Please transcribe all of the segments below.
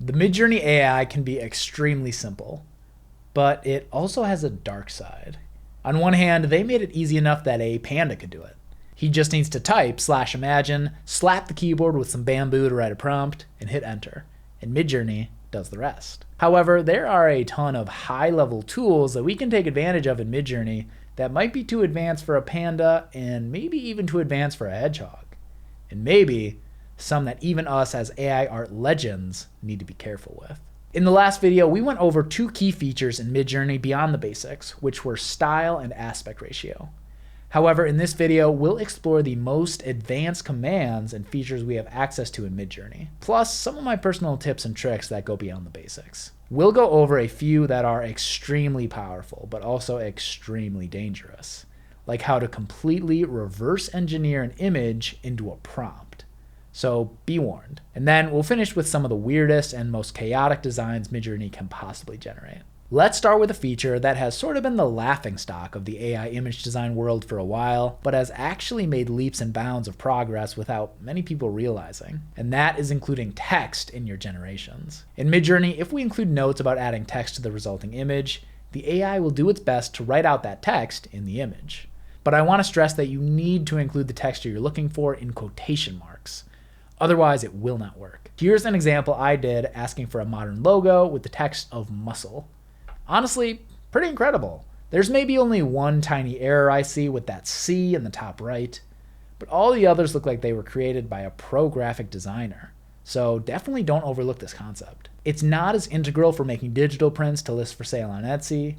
The Midjourney AI can be extremely simple, but it also has a dark side. On one hand, they made it easy enough that a panda could do it. He just needs to type /imagine, slap the keyboard with some bamboo to write a prompt, and hit enter. And Midjourney does the rest. However, there are a ton of high-level tools that we can take advantage of in Midjourney that might be too advanced for a panda and maybe even too advanced for a hedgehog. And maybe some that even us as AI art legends need to be careful with. In the last video, we went over two key features in Midjourney beyond the basics, which were style and aspect ratio. However, in this video, we'll explore the most advanced commands and features we have access to in Midjourney, plus some of my personal tips and tricks that go beyond the basics. We'll go over a few that are extremely powerful, but also extremely dangerous, like how to completely reverse engineer an image into a prompt. So be warned. And then we'll finish with some of the weirdest and most chaotic designs Midjourney can possibly generate. Let's start with a feature that has sort of been the laughingstock of the AI image design world for a while, but has actually made leaps and bounds of progress without many people realizing. And that is including text in your generations. In Midjourney, if we include notes about adding text to the resulting image, the AI will do its best to write out that text in the image. But I want to stress that you need to include the texture you're looking for in quotation marks. Otherwise, it will not work. Here's an example I did asking for a modern logo with the text of muscle. Honestly, pretty incredible. There's maybe only one tiny error I see with that C in the top right, but all the others look like they were created by a pro graphic designer. So definitely don't overlook this concept. It's not as integral for making digital prints to list for sale on Etsy,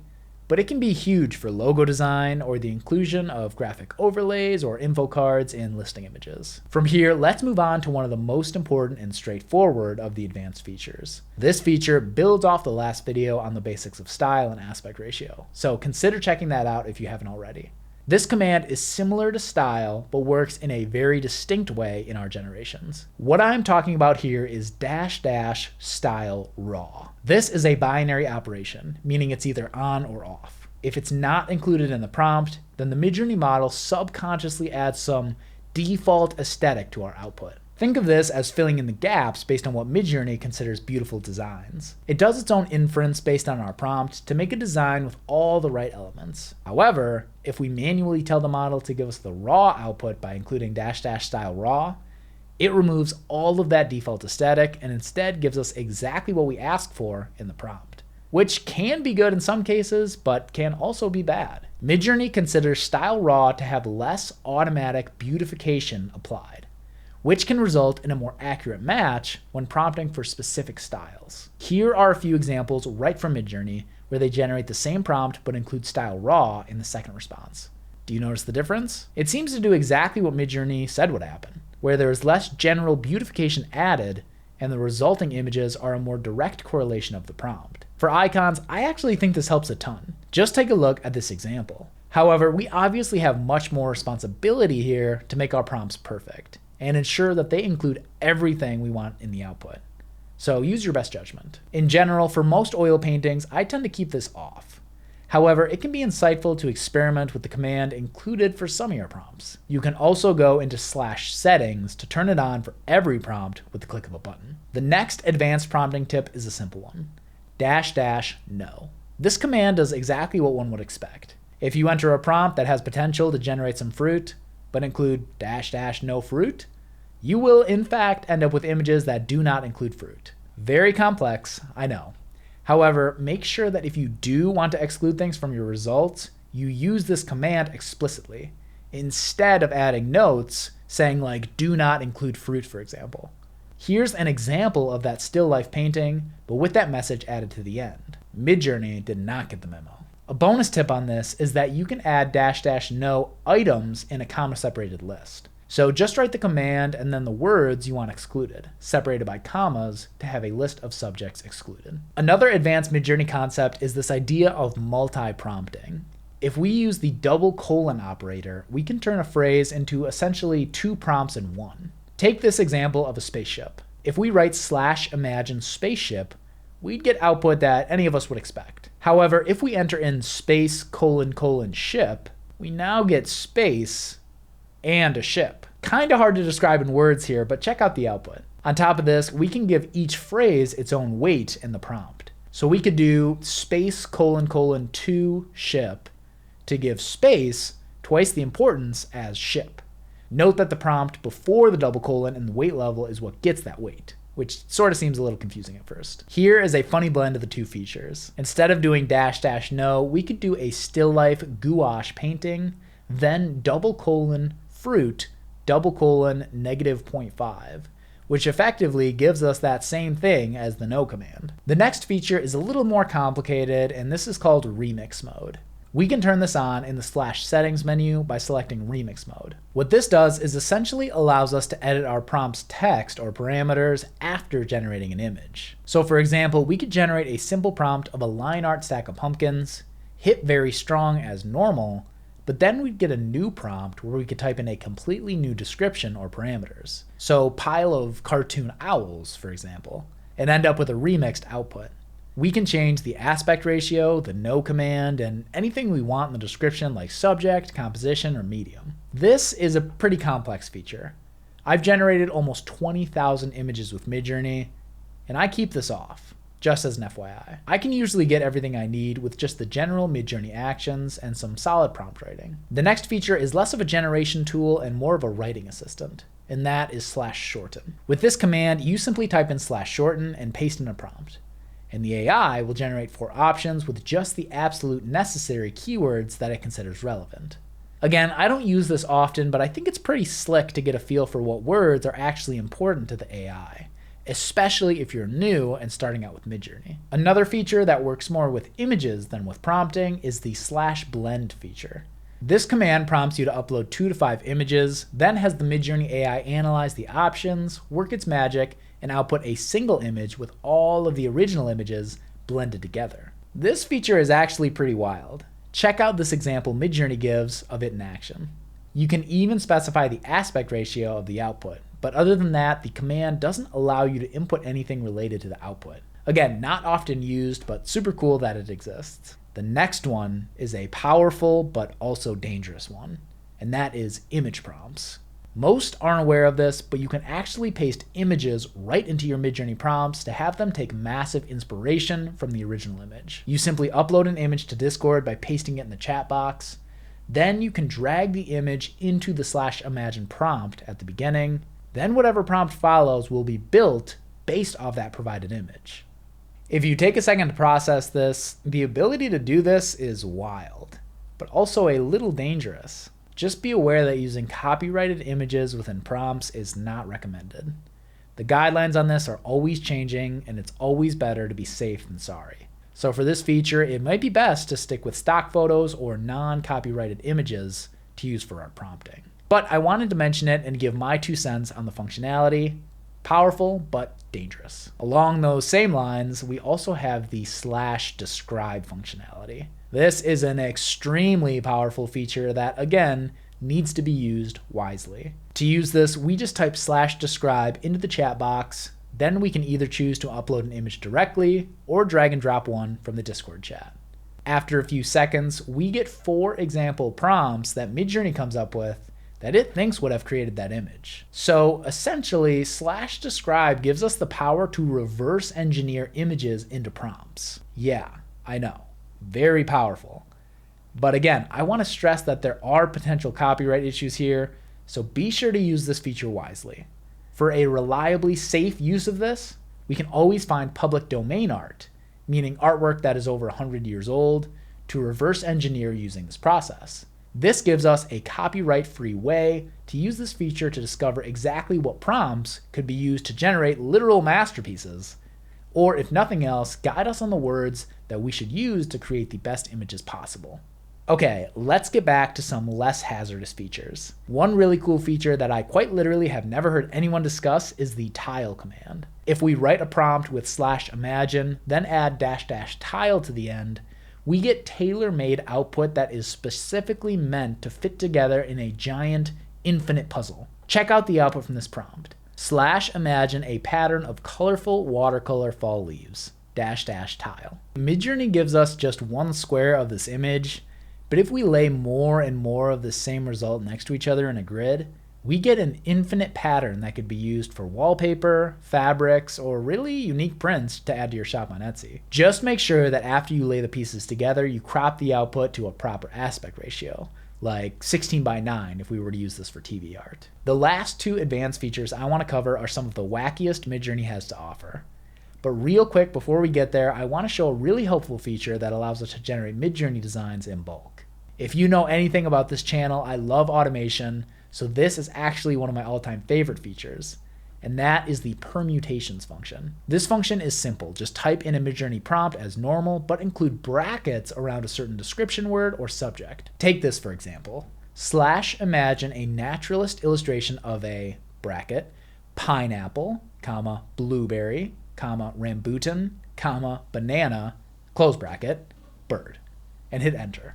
but it can be huge for logo design or the inclusion of graphic overlays or info cards in listing images. From here, let's move on to one of the most important and straightforward of the advanced features. This feature builds off the last video on the basics of style and aspect ratio, so consider checking that out if you haven't already. This command is similar to style, but works in a very distinct way in our generations. What I'm talking about here is -- style raw. This is a binary operation, meaning it's either on or off. If it's not included in the prompt, then the Midjourney model subconsciously adds some default aesthetic to our output. Think of this as filling in the gaps based on what Midjourney considers beautiful designs. It does its own inference based on our prompt to make a design with all the right elements. However, if we manually tell the model to give us the raw output by including -- style raw, it removes all of that default aesthetic and instead gives us exactly what we asked for in the prompt, which can be good in some cases, but can also be bad. Midjourney considers style raw to have less automatic beautification applied, which can result in a more accurate match when prompting for specific styles. Here are a few examples right from Midjourney where they generate the same prompt but include style raw in the second response. Do you notice the difference? It seems to do exactly what Midjourney said would happen, where there is less general beautification added and the resulting images are a more direct correlation of the prompt. For icons, I actually think this helps a ton. Just take a look at this example. However, we obviously have much more responsibility here to make our prompts perfect and ensure that they include everything we want in the output. So use your best judgment. In general, for most oil paintings, I tend to keep this off. However, it can be insightful to experiment with the command included for some of your prompts. You can also go into /settings to turn it on for every prompt with the click of a button. The next advanced prompting tip is a simple one, -- no. This command does exactly what one would expect. If you enter a prompt that has potential to generate some fruit, but include -- no fruit, you will in fact end up with images that do not include fruit. Very complex, I know. However, make sure that if you do want to exclude things from your results, you use this command explicitly, instead of adding notes saying like do not include fruit, for example. Here's an example of that still life painting, but with that message added to the end. Midjourney did not get the memo. A bonus tip on this is that you can add -- no items in a comma-separated list. So just write the command and then the words you want excluded, separated by commas to have a list of subjects excluded. Another advanced Midjourney concept is this idea of multi-prompting. If we use the double colon operator, we can turn a phrase into essentially two prompts in one. Take this example of a spaceship. If we write /imagine spaceship, we'd get output that any of us would expect. However, if we enter in space : ship, we now get space and a ship. Kinda hard to describe in words here, but check out the output. On top of this, we can give each phrase its own weight in the prompt. So we could do space : to ship to give space twice the importance as ship. Note that the prompt before the double colon and the weight level is what gets that weight, which sort of seems a little confusing at first. Here is a funny blend of the two features. Instead of doing -- no, we could do a still life gouache painting, then double colon fruit, double colon -0.5, which effectively gives us that same thing as the no command. The next feature is a little more complicated, and this is called remix mode. We can turn this on in the /settings menu by selecting remix mode. What this does is essentially allows us to edit our prompt's text or parameters after generating an image. So for example, we could generate a simple prompt of a line art stack of pumpkins, hit very strong as normal, but then we'd get a new prompt where we could type in a completely new description or parameters. So pile of cartoon owls, for example, and end up with a remixed output. We can change the aspect ratio, the no command, and anything we want in the description like subject, composition, or medium. This is a pretty complex feature. I've generated almost 20,000 images with Midjourney, and I keep this off, just as an FYI. I can usually get everything I need with just the general Midjourney actions and some solid prompt writing. The next feature is less of a generation tool and more of a writing assistant, and that is /shorten. With this command, you simply type in /shorten and paste in a prompt, and the AI will generate 4 options with just the absolute necessary keywords that it considers relevant. Again, I don't use this often, but I think it's pretty slick to get a feel for what words are actually important to the AI, especially if you're new and starting out with Midjourney. Another feature that works more with images than with prompting is the /blend feature. This command prompts you to upload 2 to 5 images, then has the Midjourney AI analyze the options, work its magic, and output a single image with all of the original images blended together. This feature is actually pretty wild. Check out this example Midjourney gives of it in action. You can even specify the aspect ratio of the output, but other than that, the command doesn't allow you to input anything related to the output. Again, not often used, but super cool that it exists. The next one is a powerful but also dangerous one, and that is image prompts. Most aren't aware of this, but you can actually paste images right into your Midjourney prompts to have them take massive inspiration from the original image. You simply upload an image to Discord by pasting it in the chat box. Then you can drag the image into the /imagine prompt at the beginning. Then whatever prompt follows will be built based off that provided image. If you take a second to process this, the ability to do this is wild, but also a little dangerous. Just be aware that using copyrighted images within prompts is not recommended. The guidelines on this are always changing, and it's always better to be safe than sorry. So for this feature, it might be best to stick with stock photos or non-copyrighted images to use for our prompting. But I wanted to mention it and give my 2 cents on the functionality. Powerful, but dangerous. Along those same lines, we also have the /describe functionality. This is an extremely powerful feature that, again, needs to be used wisely. To use this, we just type /describe into the chat box, then we can either choose to upload an image directly or drag and drop one from the Discord chat. After a few seconds, we get 4 example prompts that Midjourney comes up with that it thinks would have created that image. So essentially, /describe gives us the power to reverse engineer images into prompts. Yeah, I know. Very powerful. But again, I want to stress that there are potential copyright issues here, so be sure to use this feature wisely. For a reliably safe use of this, we can always find public domain art, meaning artwork that is over 100 years old, to reverse engineer using this process. This gives us a copyright-free way to use this feature to discover exactly what prompts could be used to generate literal masterpieces, or if nothing else, guide us on the words that we should use to create the best images possible. Okay, let's get back to some less hazardous features. One really cool feature that I quite literally have never heard anyone discuss is the tile command. If we write a prompt with /imagine, then add --tile to the end, we get tailor-made output that is specifically meant to fit together in a giant, infinite puzzle. Check out the output from this prompt. /imagine a pattern of colorful watercolor fall leaves, --tile. Midjourney gives us just 1 square of this image, but if we lay more and more of the same result next to each other in a grid, we get an infinite pattern that could be used for wallpaper, fabrics, or really unique prints to add to your shop on Etsy. Just make sure that after you lay the pieces together, you crop the output to a proper aspect ratio, like 16:9 if we were to use this for TV art. The last two advanced features I want to cover are some of the wackiest Midjourney has to offer. But real quick, before we get there, I want to show a really helpful feature that allows us to generate Midjourney designs in bulk. If you know anything about this channel, I love automation, so this is actually one of my all-time favorite features, and that is the permutations function. This function is simple. Just type in a Midjourney prompt as normal, but include brackets around a certain description word or subject. Take this for example. /imagine a naturalist illustration of a bracket, pineapple, comma, blueberry, comma, rambutan, comma, banana, close bracket, bird, and hit enter.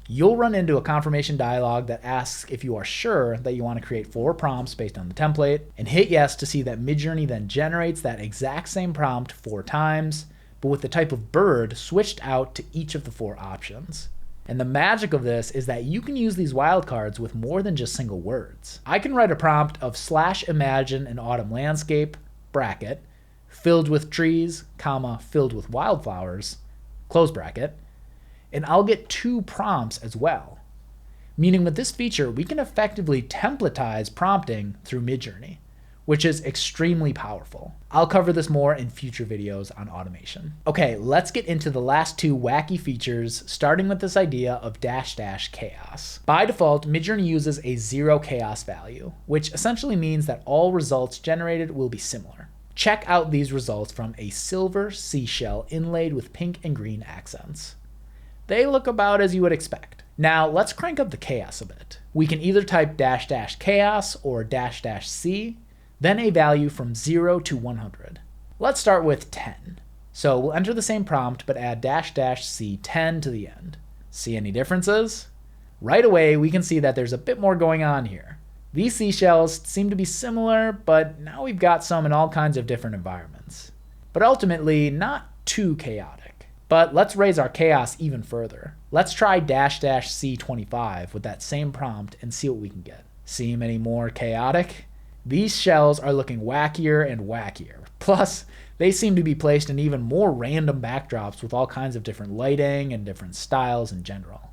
You'll run into a confirmation dialog that asks if you are sure that you want to create 4 prompts based on the template, and hit yes to see that Midjourney then generates that exact same prompt 4 times, but with the type of bird switched out to each of the 4 options. And the magic of this is that you can use these wildcards with more than just single words. I can write a prompt of /imagine an autumn landscape, bracket, filled with trees, comma, filled with wildflowers, close bracket, and I'll get 2 prompts as well. Meaning with this feature, we can effectively templatize prompting through Midjourney, which is extremely powerful. I'll cover this more in future videos on automation. Okay, let's get into the last 2 wacky features, starting with this idea of -- chaos. By default, Midjourney uses a 0 chaos value, which essentially means that all results generated will be similar. Check out these results from a silver seashell inlaid with pink and green accents. They look about as you would expect. Now let's crank up the chaos a bit. We can either type -- chaos or -- then a value from 0 to 100. Let's start with 10. So we'll enter the same prompt but add --C10 to the end. See any differences? Right away we can see that there's a bit more going on here. These seashells seem to be similar, but now we've got some in all kinds of different environments. But ultimately not too chaotic. But let's raise our chaos even further. Let's try --C25 with that same prompt and see what we can get. Seem any more chaotic? These shells are looking wackier and wackier. Plus, they seem to be placed in even more random backdrops with all kinds of different lighting and different styles in general.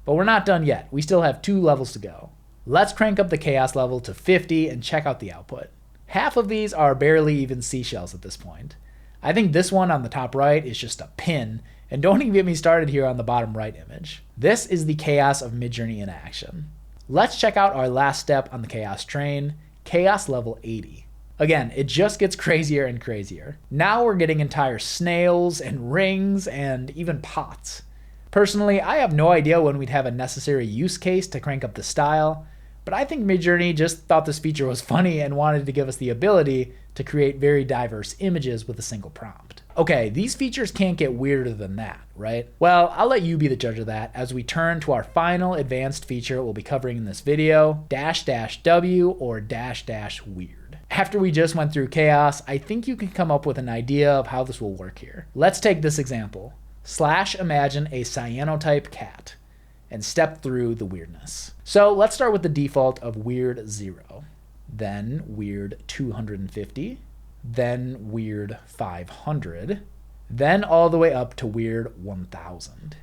But we're not done yet. We still have 2 levels to go. Let's crank up the chaos level to 50 and check out the output. Half of these are barely even seashells at this point. I think this one on the top right is just a pin, and don't even get me started here on the bottom right image. This is the chaos of Midjourney in action. Let's check out our last step on the chaos train, chaos level 80. Again, it just gets crazier and crazier. Now we're getting entire snails and rings and even pots. Personally, I have no idea when we'd have a necessary use case to crank up the style, but I think Midjourney just thought this feature was funny and wanted to give us the ability to create very diverse images with a single prompt. Okay, these features can't get weirder than that, right? Well, I'll let you be the judge of that as we turn to our final advanced feature we'll be covering in this video, --W or --weird. After we just went through chaos, I think you can come up with an idea of how this will work here. Let's take this example. /imagine a cyanotype cat and step through the weirdness. So let's start with the default of weird 0, then weird 250, then weird 500, then all the way up to weird 1000.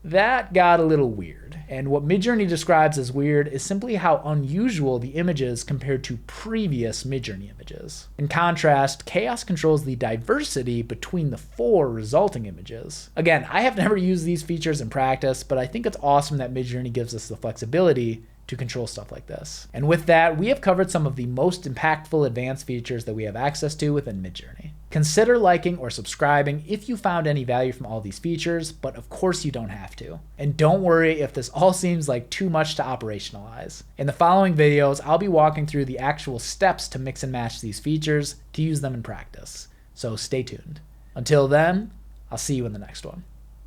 That got a little weird, and what Midjourney describes as weird is simply how unusual the image is compared to previous Midjourney images. In contrast, chaos controls the diversity between the 4 resulting images. Again, I have never used these features in practice, but I think it's awesome that Midjourney gives us the flexibility to control stuff like this. And with that, we have covered some of the most impactful advanced features that we have access to within Midjourney. Consider liking or subscribing if you found any value from all these features, but of course you don't have to. And don't worry if this all seems like too much to operationalize. In the following videos, I'll be walking through the actual steps to mix and match these features to use them in practice. So stay tuned. Until then, I'll see you in the next one.